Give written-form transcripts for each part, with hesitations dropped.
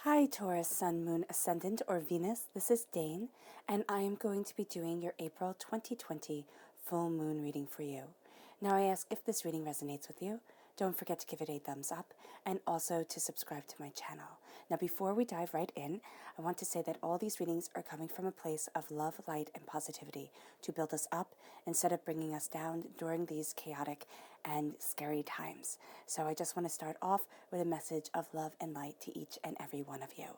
Hi Taurus, Sun, Moon, Ascendant, or Venus. This is Dane, and I am going to be doing your April 2020 full moon reading for you. Now, I ask if this reading resonates with you. Don't forget to give it a thumbs up and also to subscribe to my channel. Now, before we dive right in, I want to say that all these readings are coming from a place of love, light, and positivity to build us up instead of bringing us down during these chaotic and scary times. So I just want to start off with a message of love and light to each and every one of you.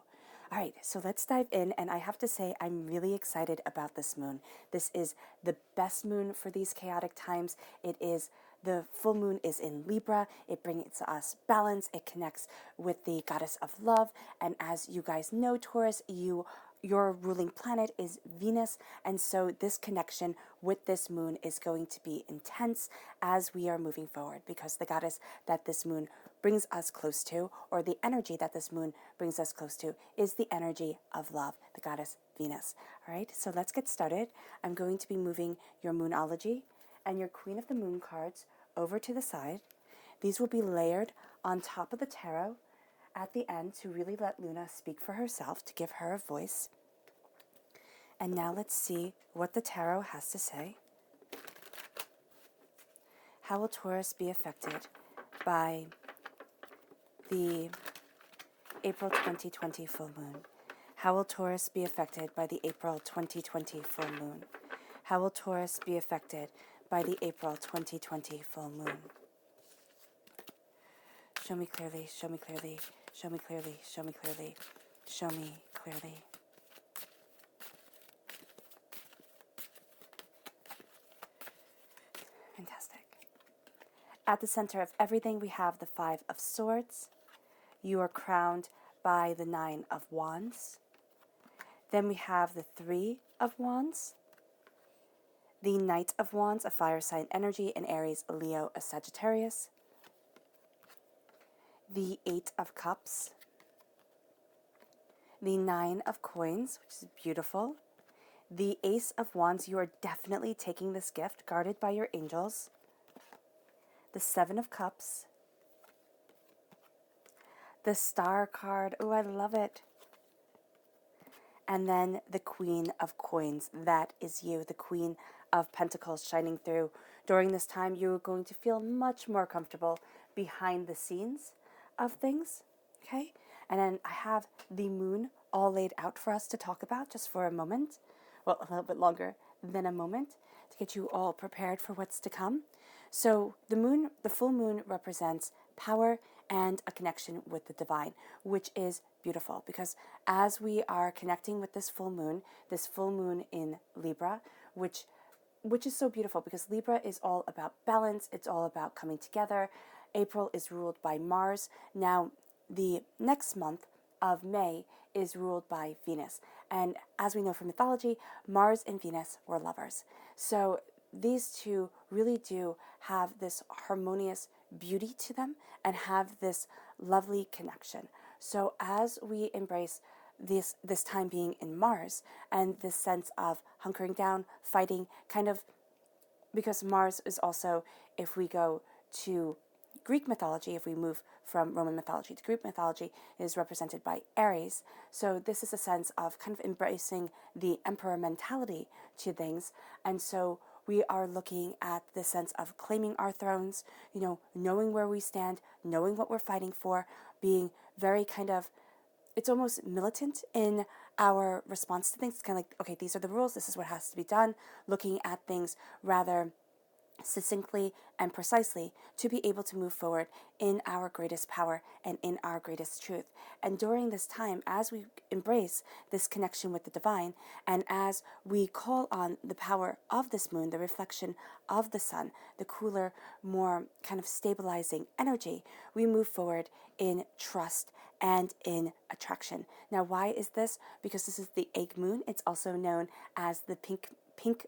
All right, so let's dive in, and I have to say I'm really excited about this moon. This is the best moon for these chaotic times. The full moon is in Libra. It brings us balance. It connects with the goddess of love, and as you guys know, Taurus, your ruling planet is Venus, and so this connection with this moon is going to be intense as we are moving forward, because the goddess that this moon brings us close to, or the energy that this moon brings us close to, is the energy of love, the goddess Venus. All right, so let's get started. I'm going to be moving your Moonology and your Queen of the Moon cards over to the side. These will be layered on top of the tarot at the end to really let Luna speak for herself, to give her a voice. And now let's see what the tarot has to say. How will Taurus be affected by the April 2020 full moon? How will Taurus be affected by the April 2020 full moon? How will Taurus be affected by the April 2020 full moon? Show me clearly, show me clearly, show me clearly, show me clearly, show me clearly. Fantastic. At the center of everything, we have the Five of Swords. You are crowned by the Nine of Wands. Then we have the Three of Wands, the Knight of Wands, a fire sign energy, an Aries, a Leo, a Sagittarius, the Eight of Cups, the Nine of Coins, which is beautiful, the Ace of Wands. You are definitely taking this gift, guarded by your angels, the Seven of Cups, the Star card. Oh, I love it. And then the Queen of Coins. That is you, the Queen of Pentacles, shining through. During this time, you're going to feel much more comfortable behind the scenes of things, okay? And then I have the moon all laid out for us to talk about just for a moment. Well, a little bit longer than a moment, to get you all prepared for what's to come. So the full moon represents power and a connection with the divine, which is beautiful, because as we are connecting with this full moon in Libra, which is so beautiful, because Libra is all about balance, it's all about coming together. April is ruled by Mars. Now, the next month of May is ruled by Venus. And as we know from mythology, Mars and Venus were lovers. So these two really do have this harmonious beauty to them and have this lovely connection. So as we embrace this time being in Mars and this sense of hunkering down, fighting, kind of, because Mars is also, if we go to Greek mythology, if we move from Roman mythology to Greek mythology, is represented by Aries. So this is a sense of kind of embracing the emperor mentality to things. And so we are looking at the sense of claiming our thrones, knowing where we stand, knowing what we're fighting for, being very kind of, it's almost militant in our response to things. It's kind of like, okay, these are the rules, this is what has to be done, looking at things rather succinctly and precisely to be able to move forward in our greatest power and in our greatest truth. And during this time, as we embrace this connection with the divine, and as we call on the power of this moon, the reflection of the sun, the cooler, more kind of stabilizing energy, we move forward in trust and in attraction. Now, why is this? Because this is the egg moon. It's also known as the pink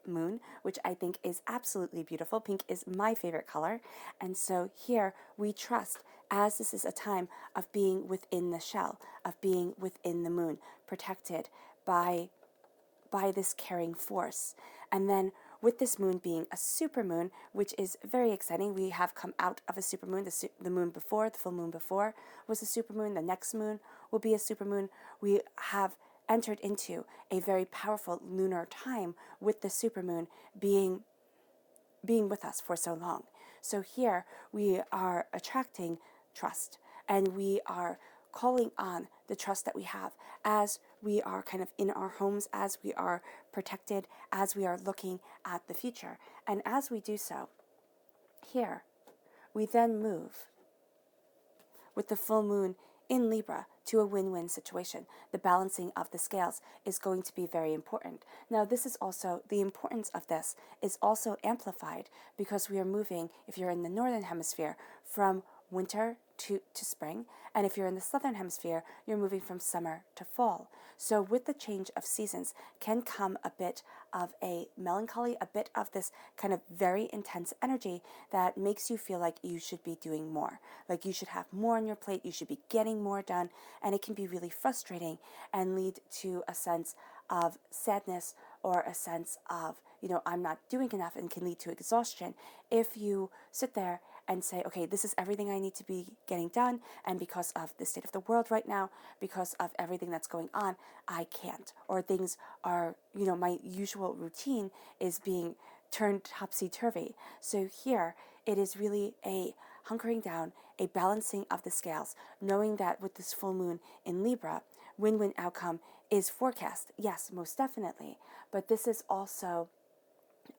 moon, which I think is absolutely beautiful. Pink is my favorite color. And so here we trust, as this is a time of being within the shell, of being within the moon, protected by this caring force. And then with this moon being a supermoon, which is very exciting. We have come out of a supermoon. The moon before, the full moon before, was a supermoon. The next moon will be a supermoon. We have entered into a very powerful lunar time with the supermoon being with us for so long. So here we are attracting trust, and we are calling on the trust that we have as we are kind of in our homes, as we are protected, as we are looking at the future. And as we do so, here we then move with the full moon in Libra to a win-win situation. The balancing of the scales is going to be very important. Now, this is also, the importance of this is also amplified because we are moving, if you're in the northern hemisphere, from winter to spring, and if you're in the southern hemisphere, you're moving from summer to fall. So with the change of seasons can come a bit of a melancholy, a bit of this kind of very intense energy that makes you feel like you should be doing more, like you should have more on your plate, you should be getting more done, and it can be really frustrating and lead to a sense of sadness or a sense of, I'm not doing enough, and can lead to exhaustion if you sit there and say, okay, this is everything I need to be getting done, and because of the state of the world right now, because of everything that's going on, I can't. Or things are, my usual routine is being turned topsy-turvy. So here, it is really a hunkering down, a balancing of the scales, knowing that with this full moon in Libra, win-win outcome is forecast. Yes, most definitely. But this is also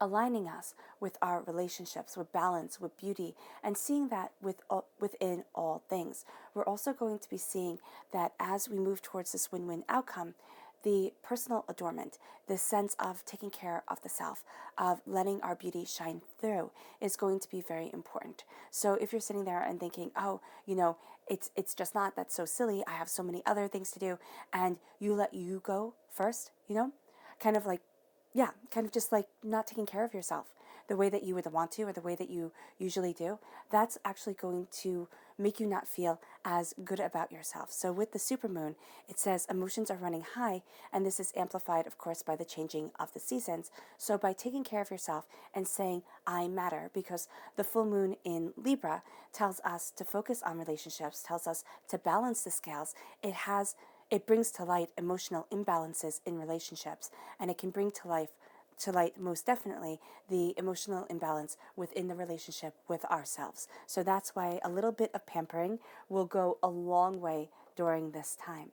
aligning us with our relationships, with balance, with beauty, and seeing that within all things. We're also going to be seeing that as we move towards this win-win outcome, the personal adornment, the sense of taking care of the self, of letting our beauty shine through, is going to be very important. So if you're sitting there and thinking, oh, it's just not, that's so silly, I have so many other things to do, and you let you go first, kind of like, yeah, kind of just like not taking care of yourself the way that you would want to, or the way that you usually do, that's actually going to make you not feel as good about yourself. So with the supermoon, it says emotions are running high, and this is amplified, of course, by the changing of the seasons. So by taking care of yourself and saying, I matter, because the full moon in Libra tells us to focus on relationships, tells us to balance the scales. It brings to light emotional imbalances in relationships, and it can bring to light most definitely the emotional imbalance within the relationship with ourselves. So that's why a little bit of pampering will go a long way during this time.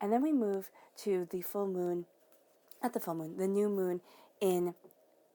And then we move to the new moon in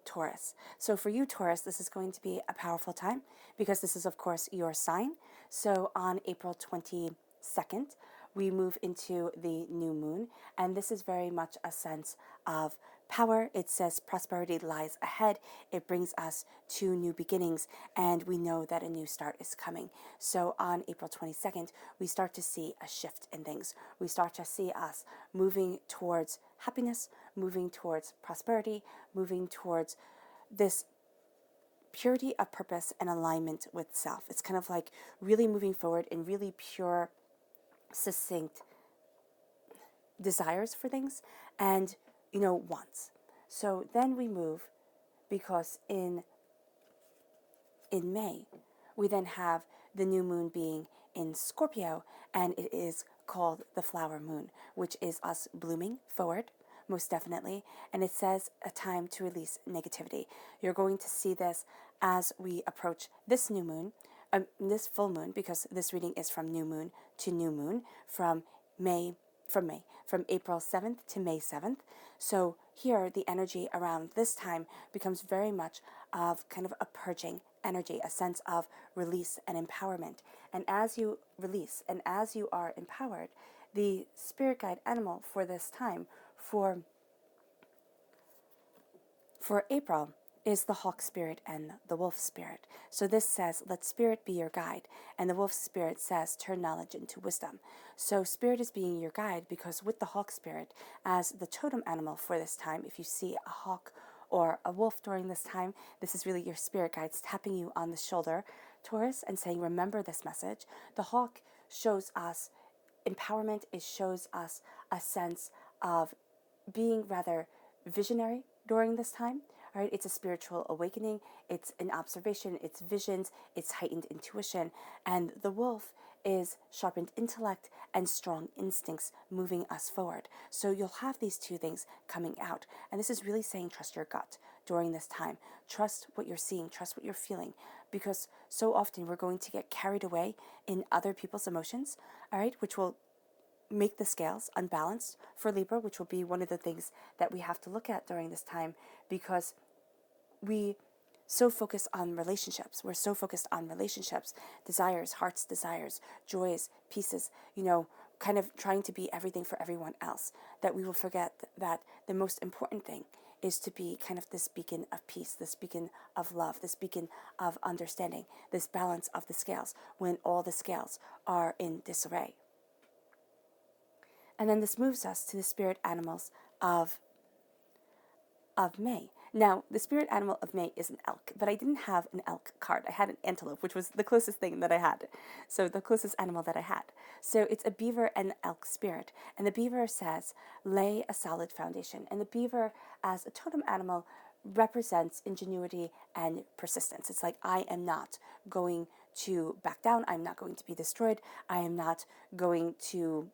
Taurus. So for you, Taurus, this is going to be a powerful time because this is, of course, your sign. So on April 22nd, we move into the new moon, and this is very much a sense of power. It says prosperity lies ahead. It brings us to new beginnings, and we know that a new start is coming. So on April 22nd, we start to see a shift in things. We start to see us moving towards happiness, moving towards prosperity, moving towards this purity of purpose and alignment with self. It's kind of like really moving forward in really pure, succinct desires for things and wants. So then we move, because in May we then have the new moon being in Scorpio, and it is called the flower moon, which is us blooming forward, most definitely. And it says a time to release negativity. You're going to see this as we approach this new moon, this full moon, because this reading is from new moon to new moon, from April 7th to May 7th. So here, the energy around this time becomes very much of kind of a purging energy, a sense of release and empowerment. And as you release and as you are empowered, the spirit guide animal for this time, for April, is the hawk spirit and the wolf spirit. So this says, let spirit be your guide. And the wolf spirit says, turn knowledge into wisdom. So spirit is being your guide, because with the hawk spirit as the totem animal for this time, if you see a hawk or a wolf during this time, this is really your spirit guides tapping you on the shoulder, Taurus, and saying, remember this message. The hawk shows us empowerment. It shows us a sense of being rather visionary during this time, All right, it's a spiritual awakening, it's an observation, it's visions, it's heightened intuition, and the wolf is sharpened intellect and strong instincts moving us forward. So you'll have these two things coming out. And this is really saying trust your gut during this time. Trust what you're seeing, trust what you're feeling, because so often we're going to get carried away in other people's emotions, all right, which will make the scales unbalanced for Libra, which will be one of the things that we have to look at during this time, because we so focused on relationships. We're so focused on relationships, desires, heart's desires, joys, pieces, kind of trying to be everything for everyone else, that we will forget that the most important thing is to be kind of this beacon of peace, this beacon of love, this beacon of understanding, this balance of the scales when all the scales are in disarray. And then this moves us to the spirit animals of May. Now, the spirit animal of May is an elk, but I didn't have an elk card. I had an antelope, which was the closest thing that I had. So the closest animal that I had. So it's a beaver and elk spirit. And the beaver says, lay a solid foundation. And the beaver, as a totem animal, represents ingenuity and persistence. It's like, I am not going to back down. I'm not going to be destroyed. I am not going to,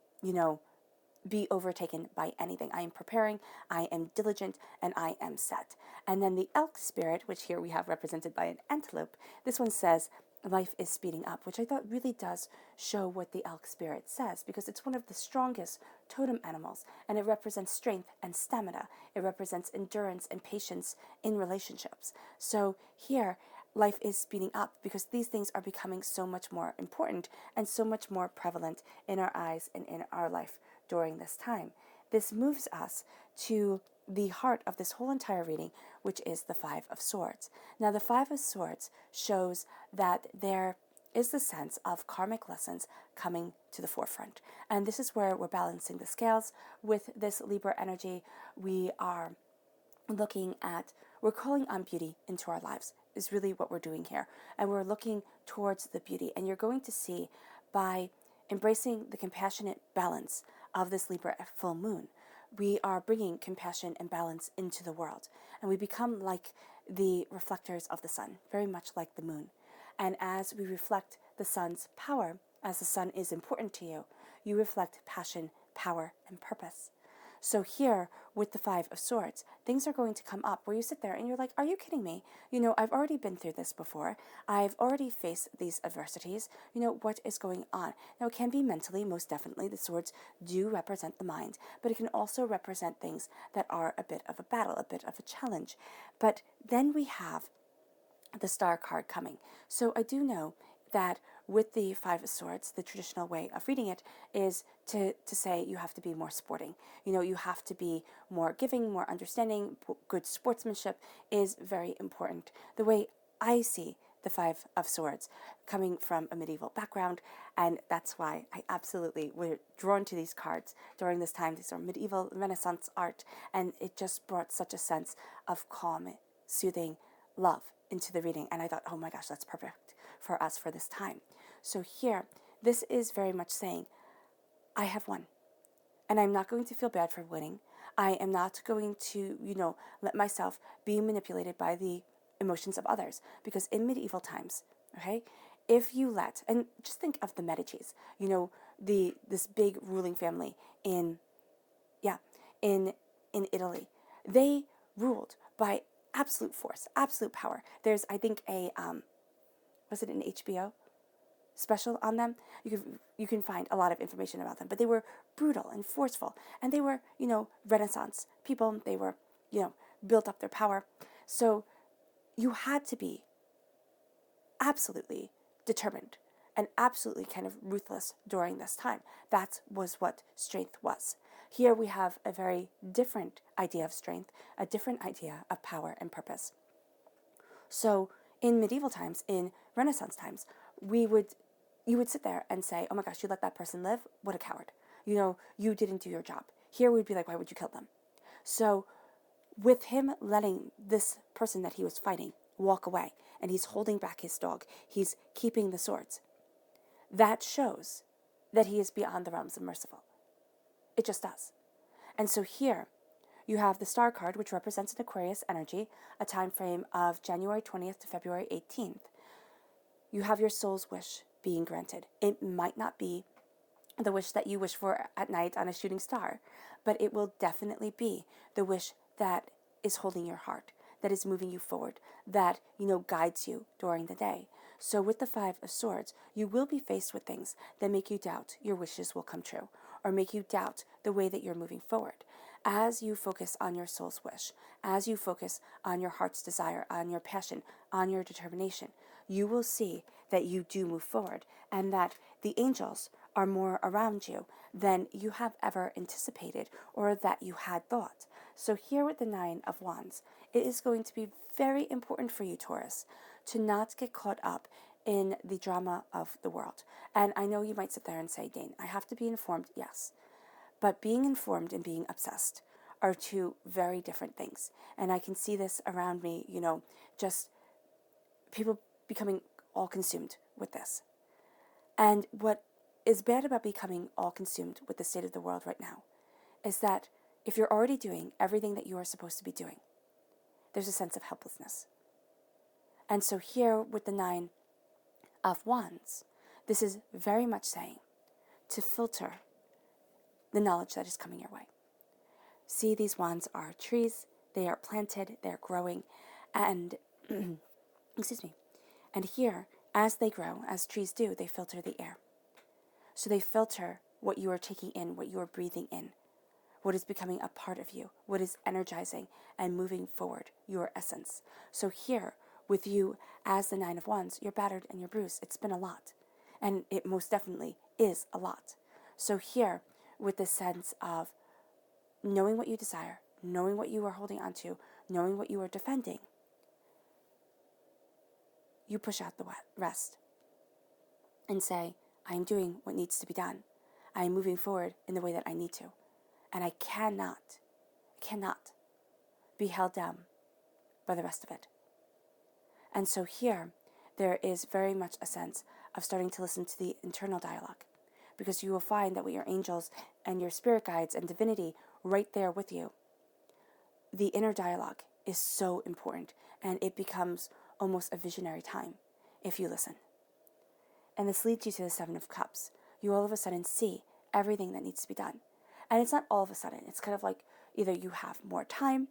be overtaken by anything. I am preparing, I am diligent, and I am set. And then the elk spirit, which here we have represented by an antelope, this one says, life is speeding up, which I thought really does show what the elk spirit says, because it's one of the strongest totem animals, and it represents strength and stamina. It represents endurance and patience in relationships. So here, life is speeding up because these things are becoming so much more important and so much more prevalent in our eyes and in our life during this time. This moves us to the heart of this whole entire reading, which is the Five of Swords. Now, the Five of Swords shows that there is the sense of karmic lessons coming to the forefront. And this is where we're balancing the scales with this Libra energy. We are we're calling on beauty into our lives, is really what we're doing here. And we're looking towards the beauty. And you're going to see, by embracing the compassionate balance of this Libra full moon, we are bringing compassion and balance into the world. And we become like the reflectors of the sun, very much like the moon. And as we reflect the sun's power, as the sun is important to you, you reflect passion, power, and purpose. So here, with the Five of Swords, things are going to come up where you sit there and you're like, are you kidding me? I've already been through this before. I've already faced these adversities. What is going on? Now, it can be mentally, most definitely. The swords do represent the mind, but it can also represent things that are a bit of a battle, a bit of a challenge. But then we have the Star card coming. So I do know that with the Five of Swords, the traditional way of reading it is to say you have to be more sporting. You have to be more giving, more understanding. Good sportsmanship is very important. The way I see the Five of Swords coming from a medieval background, and that's why I absolutely were drawn to these cards during this time. These are medieval Renaissance art, and it just brought such a sense of calm, soothing love into the reading. And I thought, oh my gosh, that's perfect for us for this time. So here, this is very much saying, I have won, and I'm not going to feel bad for winning. I am not going to, let myself be manipulated by the emotions of others, because in medieval times, okay, if you and just think of the Medicis, this big ruling family in Italy, they ruled by absolute force, absolute power. There's, I think, was it an HBO special on them? You can find a lot of information about them, but they were brutal and forceful, and they were, Renaissance people. They were, built up their power. So you had to be absolutely determined and absolutely kind of ruthless during this time. That was what strength was. Here we have a very different idea of strength, a different idea of power and purpose. So in medieval times, in Renaissance times, you would sit there and say, oh my gosh, you let that person live? What a coward. You didn't do your job. Here we'd be like, why would you kill them? So with him letting this person that he was fighting walk away, and he's holding back his dog, he's keeping the swords, that shows that he is beyond the realms of merciful. It just does. And so here, You have the Star card, which represents an Aquarius energy, a time frame of January 20th to February 18th. You have your soul's wish being granted. It might not be the wish that you wish for at night on a shooting star, but it will definitely be the wish that is holding your heart, that is moving you forward, that, guides you during the day. So with the Five of Swords, you will be faced with things that make you doubt your wishes will come true, or make you doubt the way that you're moving forward. As you focus on your soul's wish, as you focus on your heart's desire, on your passion, on your determination, you will see that you do move forward, and that the angels are more around you than you have ever anticipated or that you had thought. So here with the Nine of Wands, it is going to be very important for you, Taurus, to not get caught up in the drama of the world. And I know you might sit there and say, Dane, I have to be informed, yes. But being informed and being obsessed are two very different things. And I can see this around me, just people becoming all consumed with this. And what is bad about becoming all consumed with the state of the world right now is that if you're already doing everything that you are supposed to be doing, there's a sense of helplessness. And so here with the Nine of Wands, this is very much saying to filter the knowledge that is coming your way. See, these wands are trees, they are planted, they're growing, and, excuse me, and here, as they grow, as trees do, they filter the air. So they filter what you are taking in, what you are breathing in, what is becoming a part of you, what is energizing and moving forward your essence. So here, with you as the Nine of Wands, you're battered and you're bruised. It's been a lot, and it most definitely is a lot. So here, with the sense of knowing what you desire, knowing what you are holding onto, knowing what you are defending, you push out the rest and say, I am doing what needs to be done. I am moving forward in the way that I need to. And I cannot be held down by the rest of it. And so here, there is very much a sense of starting to listen to the internal dialogue, because you will find that with your angels and your spirit guides and divinity right there with you, the inner dialogue is so important, and it becomes almost a visionary time if you listen. And this leads you to the Seven of Cups. You all of a sudden see everything that needs to be done. And it's not all of a sudden. It's kind of like either you have more time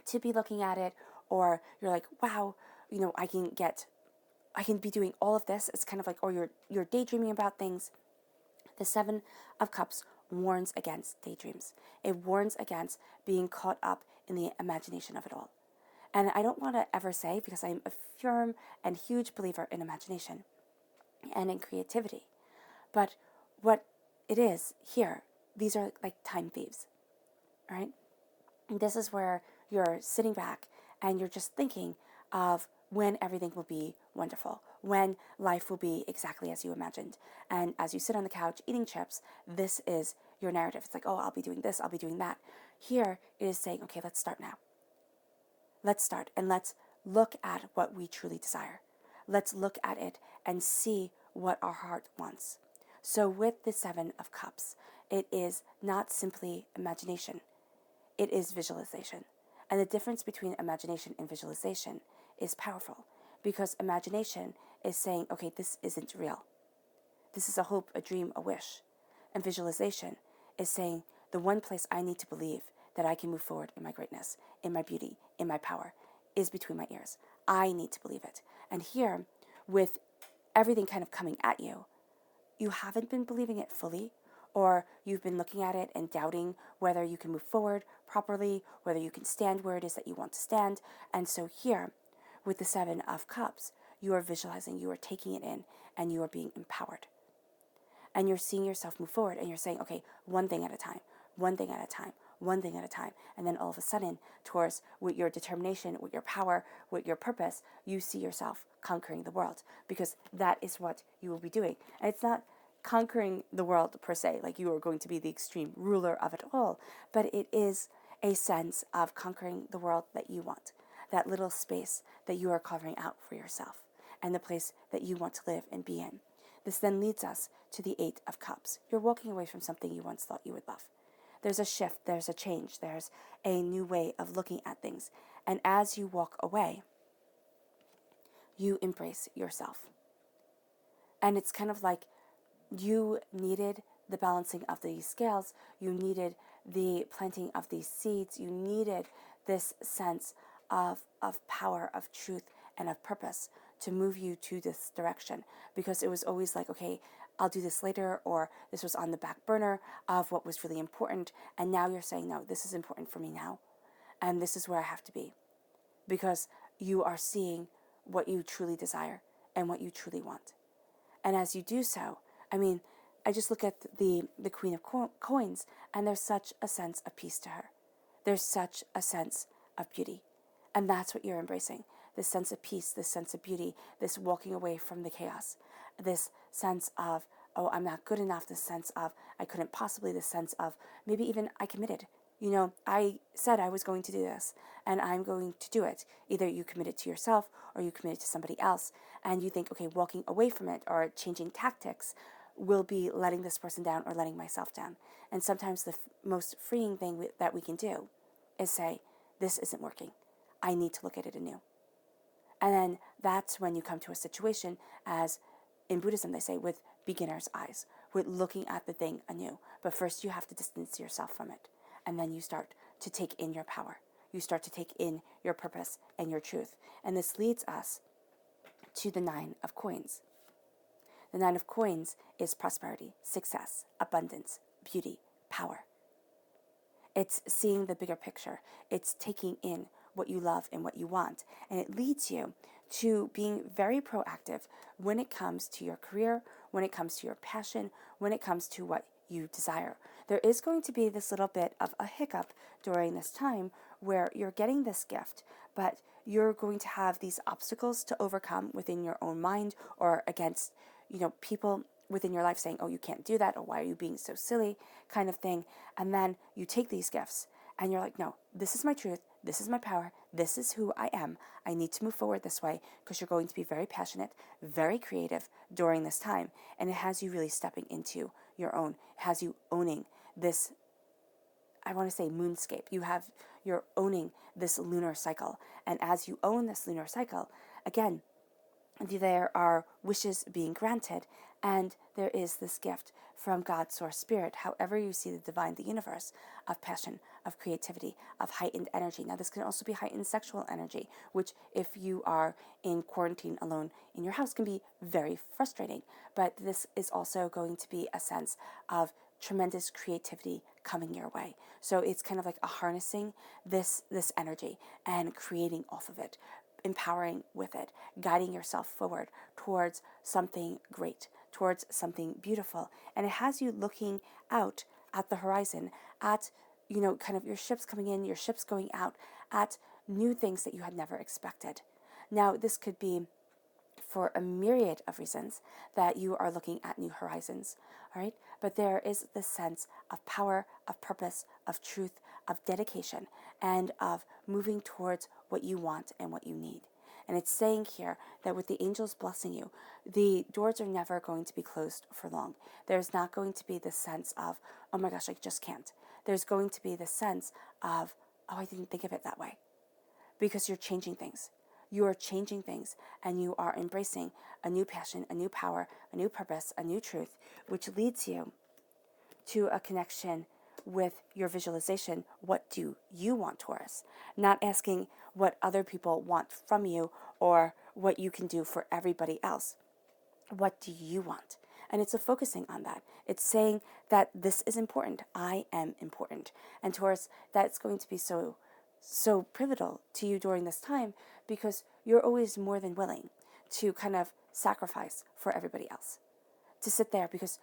to be looking at it, or you're like, wow, I can be doing all of this. It's kind of like, or you're daydreaming about things. The Seven of Cups warns against daydreams. It warns against being caught up in the imagination of it all. And I don't want to ever say, because I'm a firm and huge believer in imagination and in creativity, but what it is here, these are like time thieves, right? And this is where you're sitting back and you're just thinking of when everything will be wonderful, when life will be exactly as you imagined. And as you sit on the couch eating chips, this is your narrative. It's like, oh, I'll be doing this, I'll be doing that. Here it is saying, okay, let's start now. Let's start, and let's look at what we truly desire. Let's look at it and see what our heart wants. So with the Seven of Cups, it is not simply imagination. It is visualization. And the difference between imagination and visualization is powerful, because imagination is saying, okay, this isn't real. This is a hope, a dream, a wish. And visualization is saying, the one place I need to believe that I can move forward in my greatness, in my beauty, in my power, is between my ears. I need to believe it. And here, with everything kind of coming at you, you haven't been believing it fully, or you've been looking at it and doubting whether you can move forward properly, whether you can stand where it is that you want to stand. And so here, with the Seven of Cups, you are visualizing, you are taking it in, and you are being empowered. And you're seeing yourself move forward, and you're saying, okay, one thing at a time, one thing at a time, one thing at a time. And then all of a sudden, Taurus, with your determination, with your power, with your purpose, you see yourself conquering the world, because that is what you will be doing. And it's not conquering the world per se, like you are going to be the extreme ruler of it all, but it is a sense of conquering the world that you want, that little space that you are carving out for yourself, and the place that you want to live and be in. This then leads us to the Eight of Cups. You're walking away from something you once thought you would love. there's a shift, there's a change, there's a new way of looking at things. And as you walk away, you embrace yourself. And it's kind of like you needed the balancing of these scales, you needed the planting of these seeds, you needed this sense of power, of truth, and of purpose to move you to this direction, because it was always like, okay, I'll do this later, or this was on the back burner of what was really important, and now you're saying, no, this is important for me now, and this is where I have to be, because you are seeing what you truly desire and what you truly want. And as you do so, I mean, I just look at the Queen of Coins, and there's such a sense of peace to her. There's such a sense of beauty. And that's what you're embracing. This sense of peace, this sense of beauty, this walking away from the chaos, this sense of, oh, I'm not good enough, this sense of, I couldn't possibly, this sense of, maybe even I committed. You know, I said I was going to do this, and I'm going to do it. Either you commit it to yourself, or you commit it to somebody else, and you think, okay, walking away from it or changing tactics will be letting this person down or letting myself down. And sometimes the most freeing thing that we can do is say, this isn't working. I need to look at it anew. And then that's when you come to a situation, as in Buddhism they say, with beginner's eyes, with looking at the thing anew. But first you have to distance yourself from it. And then you start to take in your power. You start to take in your purpose and your truth. And this leads us to the Nine of Coins. The Nine of Coins is prosperity, success, abundance, beauty, power. It's seeing the bigger picture. It's taking in what you love and what you want. And it leads you to being very proactive when it comes to your career, when it comes to your passion, when it comes to what you desire. There is going to be this little bit of a hiccup during this time where you're getting this gift, but you're going to have these obstacles to overcome within your own mind, or against, people within your life saying, oh, you can't do that, or why are you being so silly, kind of thing. And then you take these gifts and you're like, no, this is my truth, this is my power, this is who I am. I need to move forward this way, because you're going to be very passionate, very creative during this time. And it has you really stepping into your own. It has you owning this, I want to say, moonscape. You're owning this lunar cycle. And as you own this lunar cycle, again, there are wishes being granted, and there is this gift from God's source spirit, however you see the divine, the universe, of passion, of creativity, of heightened energy. Now, this can also be heightened sexual energy, which, if you are in quarantine alone in your house, can be very frustrating. But this is also going to be a sense of tremendous creativity coming your way. So it's kind of like a harnessing this energy and creating off of it, empowering with it, guiding yourself forward towards something great, towards something beautiful. And it has you looking out at the horizon, at, kind of your ships coming in, your ships going out, at new things that you had never expected. Now, this could be for a myriad of reasons that you are looking at new horizons, all right? But there is this sense of power, of purpose, of truth, of dedication, and of moving towards what you want and what you need. And it's saying here that with the angels blessing you, the doors are never going to be closed for long. There's not going to be this sense of, oh my gosh, I just can't. There's going to be this sense of, oh, I didn't think of it that way. Because you're changing things. You are changing things, and you are embracing a new passion, a new power, a new purpose, a new truth, which leads you to a connection with your visualization. What do you want, Taurus? Not asking what other people want from you or what you can do for everybody else. What do you want? And it's a focusing on that. It's saying that this is important. I am important. And Taurus, that's going to be so pivotal to you during this time, because you're always more than willing to kind of sacrifice for everybody else. To sit there, because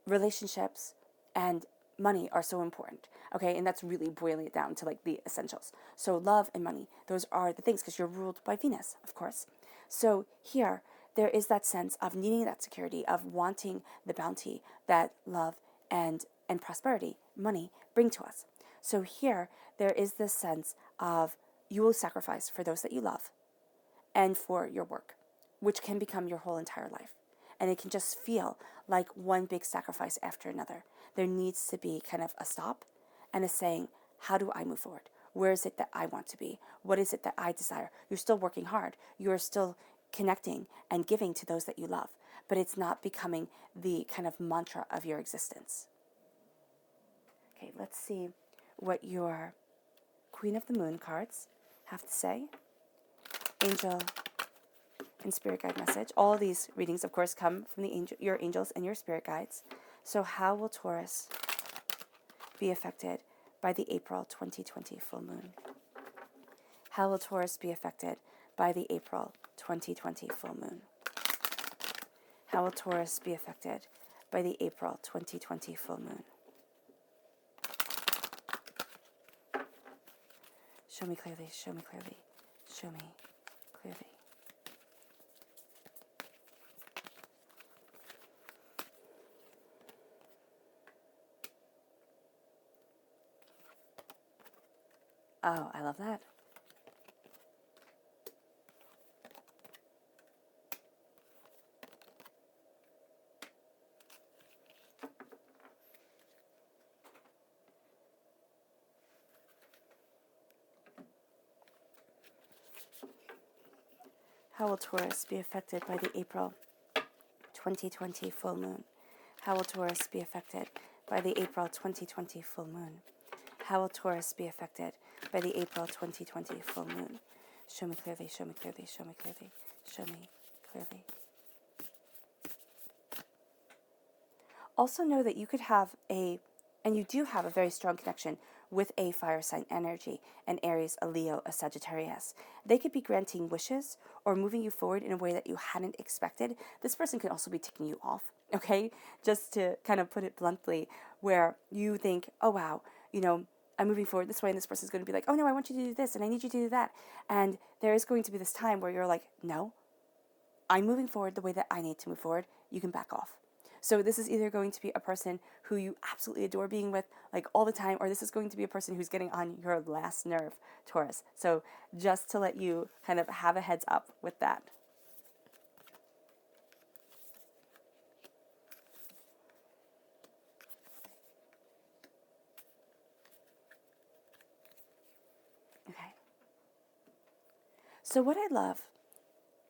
relationships and money are so important, okay? And that's really boiling it down to like the essentials. So love and money, those are the things, because you're ruled by Venus, of course. So here, there is that sense of needing that security, of wanting the bounty that love and prosperity, money, bring to us. So here, there is this sense of you will sacrifice for those that you love and for your work, which can become your whole entire life. And it can just feel like one big sacrifice after another. There needs to be kind of a stop, and is saying, how do I move forward? Where is it that I want to be? What is it that I desire? You're still working hard. You're still connecting and giving to those that you love, but it's not becoming the kind of mantra of your existence. Okay, let's see what your Queen of the Moon cards have to say. Angel and Spirit Guide message. All these readings, of course, come from your angels and your spirit guides. So how will Taurus be affected by the April 2020 full moon? How will Taurus be affected by the April 2020 full moon? How will Taurus be affected by the April 2020 full moon? Show me clearly, show me clearly, show me clearly. Oh, I love that. How will Taurus be affected by the April 2020 full moon? How will Taurus be affected by the April 2020 full moon? How will Taurus be affected by the April 2020 full moon? Show me clearly, show me clearly, show me clearly, show me clearly. Also know that you could have and you do have a very strong connection with a fire sign energy, an Aries, a Leo, a Sagittarius. They could be granting wishes or moving you forward in a way that you hadn't expected. This person could also be ticking you off, okay? Just to kind of put it bluntly, where you think, oh wow, I'm moving forward this way, and this person's going to be like, oh no, I want you to do this, and I need you to do that. And there is going to be this time where you're like, no, I'm moving forward the way that I need to move forward. You can back off. So this is either going to be a person who you absolutely adore being with like all the time, or this is going to be a person who's getting on your last nerve, Taurus. So just to let you kind of have a heads up with that. Okay. So what I love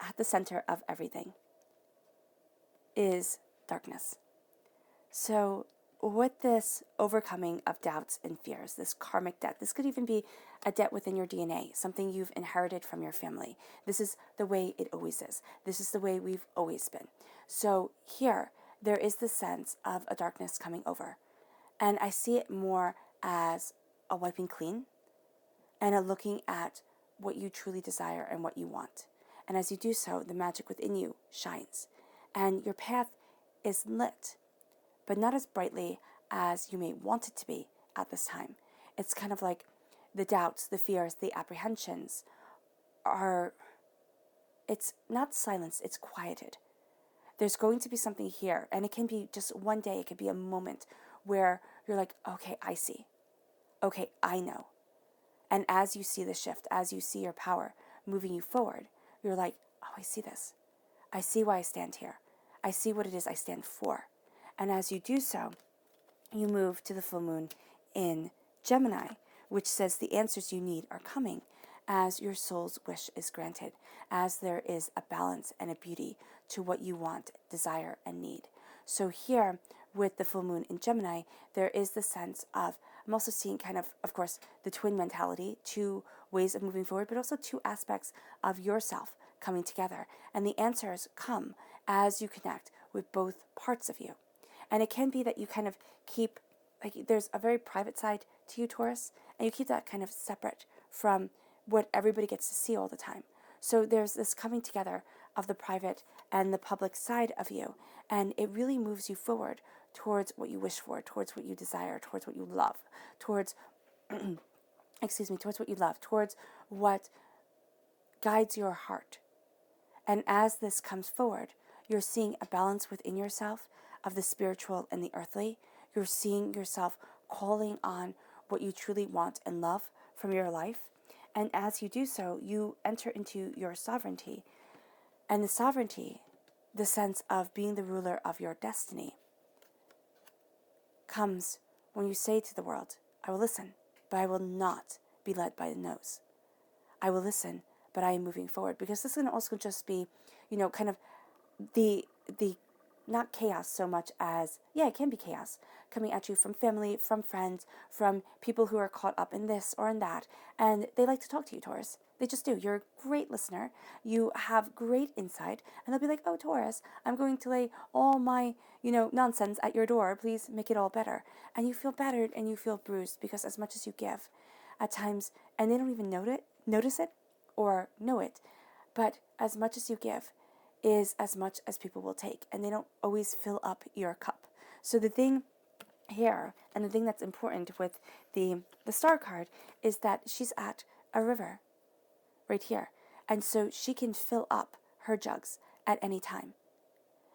at the center of everything is darkness. So with this overcoming of doubts and fears, this karmic debt, this could even be a debt within your DNA, something you've inherited from your family. This is the way it always is. This is the way we've always been. So here, there is the sense of a darkness coming over. And I see it more as a wiping clean and a looking at what you truly desire and what you want. And as you do so, the magic within you shines. And your path is lit, but not as brightly as you may want it to be at this time. It's kind of like the doubts, the fears, the apprehensions it's not silenced, it's quieted. There's going to be something here, and it can be just one day, it could be a moment where you're like, okay, I see. Okay, I know. And as you see the shift, as you see your power moving you forward, you're like, oh, I see this. I see why I stand here. I see what it is I stand for. And as you do so, you move to the full moon in Gemini, which says the answers you need are coming as your soul's wish is granted, as there is a balance and a beauty to what you want, desire, and need. So here, with the full moon in Gemini, there is the sense of, I'm also seeing kind of course, the twin mentality, two ways of moving forward, but also two aspects of yourself coming together. And the answers come as you connect with both parts of you. And it can be that you kind of keep, like, there's a very private side to you, Taurus, and you keep that kind of separate from what everybody gets to see all the time. So there's this coming together of the private and the public side of you, and it really moves you forward towards what you wish for, towards what you desire, towards what you love, towards, towards what you love, towards what guides your heart. And as this comes forward, you're seeing a balance within yourself of the spiritual and the earthly. You're seeing yourself calling on what you truly want and love from your life. And as you do so, you enter into your sovereignty. And the sovereignty, the sense of being the ruler of your destiny, comes when you say to the world, I will listen, but I will not be led by the nose. I will listen, but I am moving forward, because this can also just be, kind of the not chaos so much as, yeah, it can be chaos coming at you from family, from friends, from people who are caught up in this or in that, and they like to talk to you, Taurus. They just do. You're a great listener. You have great insight, and they'll be like, "Oh, Taurus, I'm going to lay all my, nonsense at your door. Please make it all better." And you feel battered and you feel bruised, because as much as you give, at times, and they don't even notice it or know it, but as much as you give is as much as people will take, and they don't always fill up your cup. So the thing here, and the thing that's important with the star card, is that she's at a river right here, and so she can fill up her jugs at any time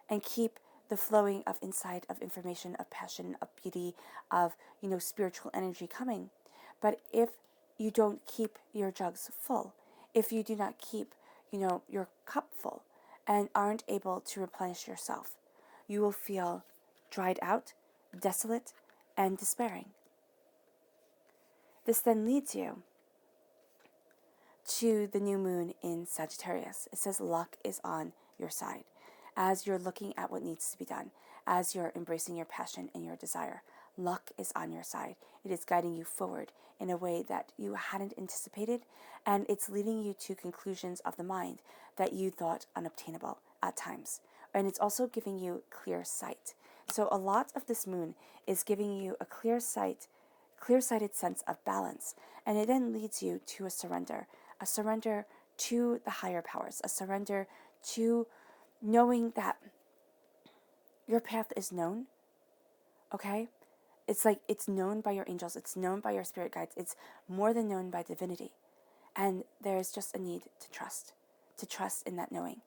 and keep the flowing of insight, of information, of passion, of beauty, of spiritual energy coming. But if you don't keep your jugs full, if you do not keep your cup full, and aren't able to replenish yourself, you will feel dried out, desolate, and despairing. This then leads you to the new moon in Sagittarius. It says luck is on your side. As you're looking at what needs to be done, as you're embracing your passion and your desire, luck is on your side. It is guiding you forward in a way that you hadn't anticipated, and it's leading you to conclusions of the mind that you thought unobtainable at times. And it's also giving you clear sight. So a lot of this moon is giving you a clear-sighted sense of balance, and it then leads you to a surrender to the higher powers, a surrender to knowing that your path is known, okay? It's like it's known by your angels, it's known by your spirit guides, it's more than known by divinity. And there's just a need to trust in that knowing.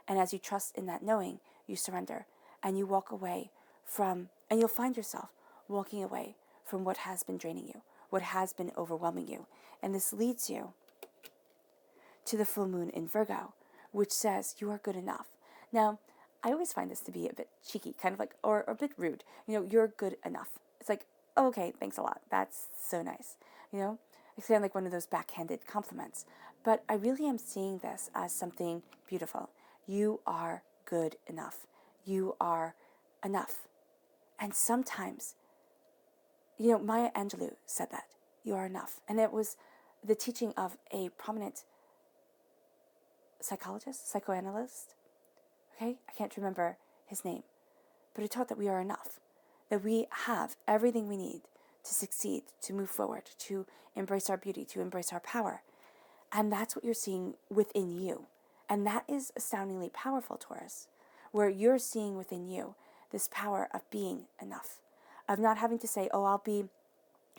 And as you trust in that knowing, you surrender and you walk away and you'll find yourself walking away from what has been draining you, what has been overwhelming you. And this leads you to the full moon in Virgo, which says you are good enough. Now, I always find this to be a bit cheeky, kind of like, or a bit rude. You're good enough. It's like, oh, okay, thanks a lot. That's so nice. It's kind of like one of those backhanded compliments. But I really am seeing this as something beautiful. You are good enough. You are enough. And sometimes, Maya Angelou said that. You are enough. And it was the teaching of a prominent psychoanalyst. Okay? I can't remember his name. But it taught that we are enough. That we have everything we need to succeed, to move forward, to embrace our beauty, to embrace our power. And that's what you're seeing within you. And that is astoundingly powerful, Taurus, where you're seeing within you this power of being enough, of not having to say, oh, I'll be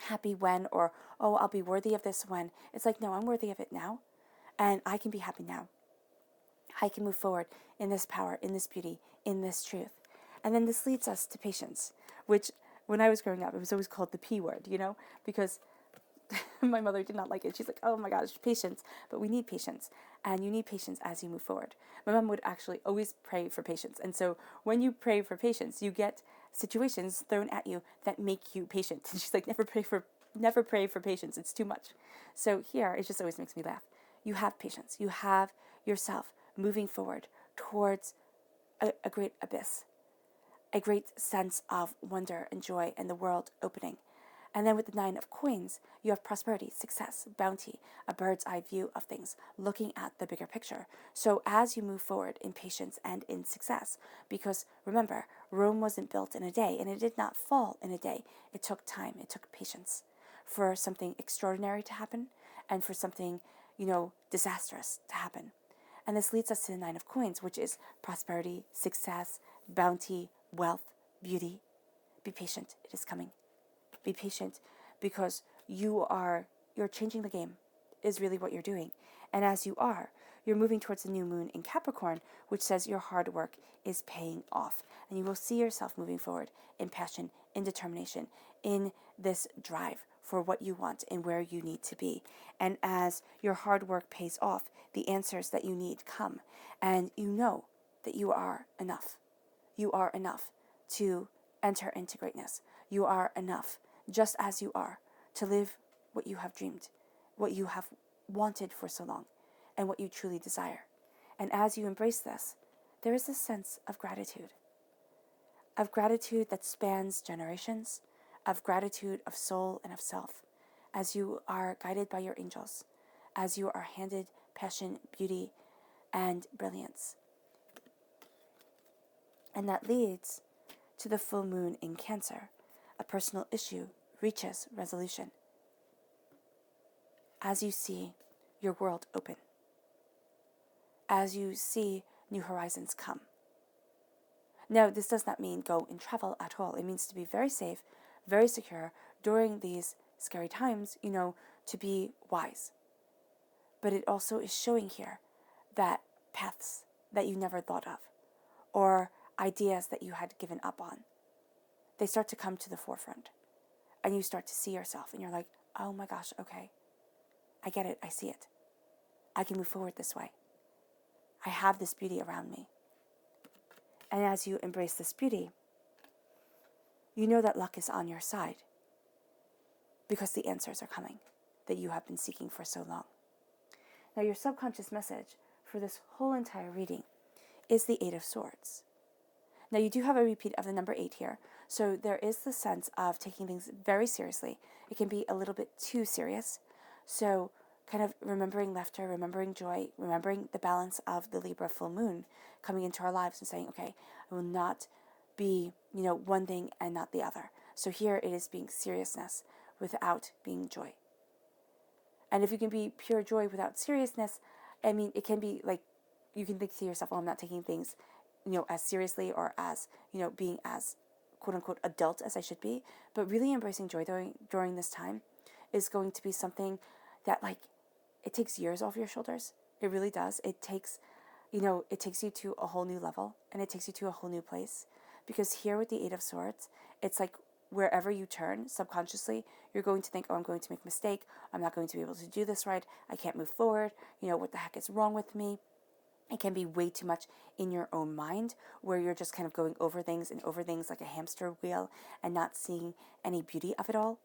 happy when, or, oh, I'll be worthy of this when. It's like, no, I'm worthy of it now, and I can be happy now. I can move forward in this power, in this beauty, in this truth. And then this leads us to patience, which when I was growing up, it was always called the P word, because my mother did not like it. She's like, oh my gosh, patience. But we need patience. And you need patience as you move forward. My mom would actually always pray for patience. And so when you pray for patience, you get situations thrown at you that make you patient. And she's like, never pray for patience. It's too much. So here, it just always makes me laugh. You have patience. You have yourself moving forward towards a great abyss, a great sense of wonder and joy and the world opening. And then with the 9 of coins, you have prosperity, success, bounty, a bird's eye view of things, looking at the bigger picture. So as you move forward in patience and in success, because remember, Rome wasn't built in a day, and it did not fall in a day. It took time, it took patience for something extraordinary to happen and for something, disastrous to happen. And this leads us to the 9 of coins, which is prosperity, success, bounty, wealth, beauty. Be patient, it is coming. Be patient, because you're changing the game, is really what you're doing. And as you're moving towards the new moon in Capricorn, which says your hard work is paying off. And you will see yourself moving forward in passion, in determination, in this drive for what you want and where you need to be. And as your hard work pays off, the answers that you need come. And you know that you are enough. You are enough to enter into greatness. You are enough, just as you are, to live what you have dreamed, what you have wanted for so long, and what you truly desire. And as you embrace this, there is a sense of gratitude that spans generations, of gratitude of soul and of self, as you are guided by your angels, as you are handed passion, beauty, and brilliance. And that leads to the full moon in Cancer. A personal issue reaches resolution as you see your world open, as you see new horizons come. Now, this does not mean go and travel at all. It means to be very safe, very secure during these scary times, to be wise. But it also is showing here that paths that you never thought of, or ideas that you had given up on, they start to come to the forefront. And you start to see yourself, and you're like, oh my gosh, okay, I get it, I see it. I can move forward this way. I have this beauty around me. And as you embrace this beauty, you know that luck is on your side because the answers are coming that you have been seeking for so long. Now, your subconscious message for this whole entire reading is the Eight of Swords. Now, you do have a repeat of the number 8 here, so there is the sense of taking things very seriously. It can be a little bit too serious, so kind of remembering laughter, remembering joy, remembering the balance of the Libra full moon coming into our lives and saying, okay, I will not be, one thing and not the other. So here it is being seriousness without being joy. And if you can be pure joy without seriousness, it can be like, you can think to yourself, oh, I'm not taking things, as seriously or as, being as quote unquote adult as I should be. But really embracing joy during this time is going to be something that it takes years off your shoulders. It really does. It takes you to a whole new level, and it takes you to a whole new place. Because here with the Eight of Swords, it's like wherever you turn, subconsciously, you're going to think, oh, I'm going to make a mistake. I'm not going to be able to do this right. I can't move forward. What the heck is wrong with me? It can be way too much in your own mind where you're just kind of going over things like a hamster wheel and not seeing any beauty of it all.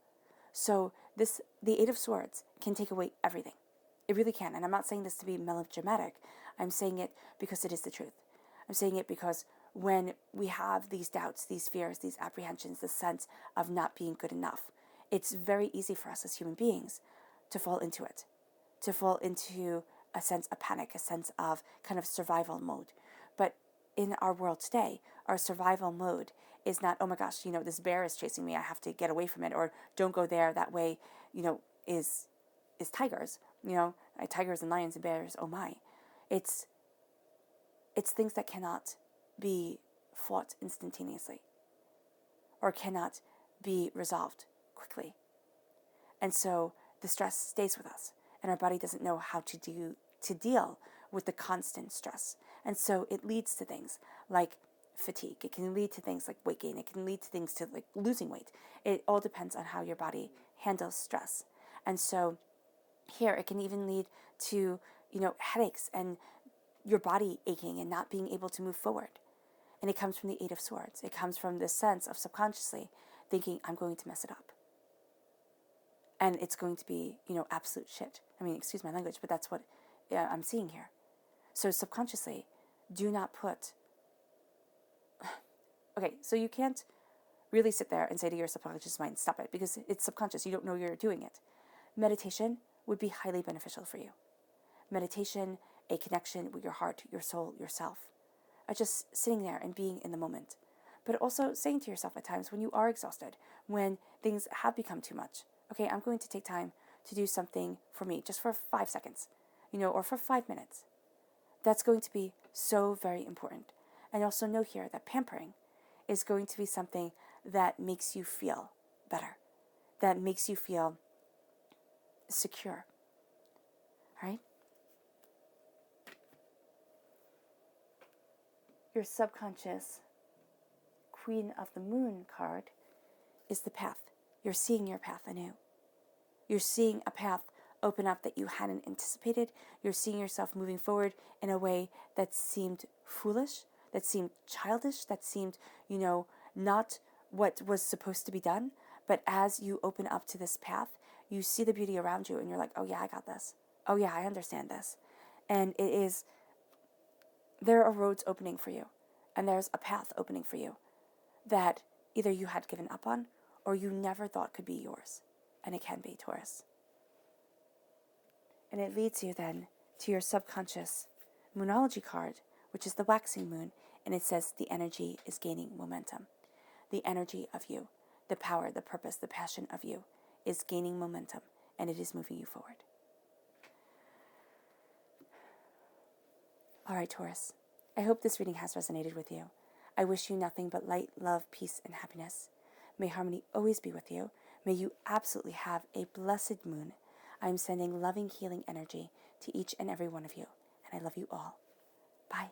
So the Eight of Swords can take away everything. It really can. And I'm not saying this to be melodramatic. I'm saying it because it is the truth. I'm saying it because when we have these doubts, these fears, these apprehensions, the sense of not being good enough, it's very easy for us as human beings to fall into it, to fall into a sense of panic, a sense of kind of survival mode. But in our world today, our survival mode is not, oh my gosh, this bear is chasing me, I have to get away from it, or don't go there, that way, is tigers, tigers and lions and bears, oh my. It's things that cannot be fought instantaneously or cannot be resolved quickly. And so the stress stays with us, and our body doesn't know how to deal with the constant stress. And so it leads to things like fatigue. It can lead to things like weight gain. It can lead to things to like losing weight. It all depends on how your body handles stress. And so here it can even lead to, headaches and your body aching and not being able to move forward. And it comes from the Eight of Swords. It comes from this sense of subconsciously thinking, I'm going to mess it up. And it's going to be, absolute shit. Excuse my language, but that's what I'm seeing here. So subconsciously, do not put... Okay, so you can't really sit there and say to your subconscious mind, stop it, because it's subconscious. You don't know you're doing it. Meditation would be highly beneficial for you. Meditation, a connection with your heart, your soul, yourself. Just sitting there and being in the moment. But also saying to yourself at times when you are exhausted, when things have become too much, okay, I'm going to take time to do something for me, just for 5 seconds, or for 5 minutes. That's going to be so very important. And also know here that pampering is going to be something that makes you feel better, that makes you feel secure, right? Your subconscious Queen of the Moon card is the path. You're seeing your path anew. You're seeing a path open up that you hadn't anticipated. You're seeing yourself moving forward in a way that seemed foolish, that seemed childish, that seemed, not what was supposed to be done. But as you open up to this path, you see the beauty around you and you're like, oh yeah, I got this. Oh yeah, I understand this. And there are roads opening for you. And there's a path opening for you that either you had given up on or you never thought could be yours. And it can be, Taurus. And it leads you then to your subconscious Moonology card, which is the waxing moon, and it says the energy is gaining momentum. The energy of you, the power, the purpose, the passion of you is gaining momentum, and it is moving you forward. All right, Taurus, I hope this reading has resonated with you. I wish you nothing but light, love, peace, and happiness. May harmony always be with you. May you absolutely have a blessed moon. I am sending loving, healing energy to each and every one of you, and I love you all. Bye.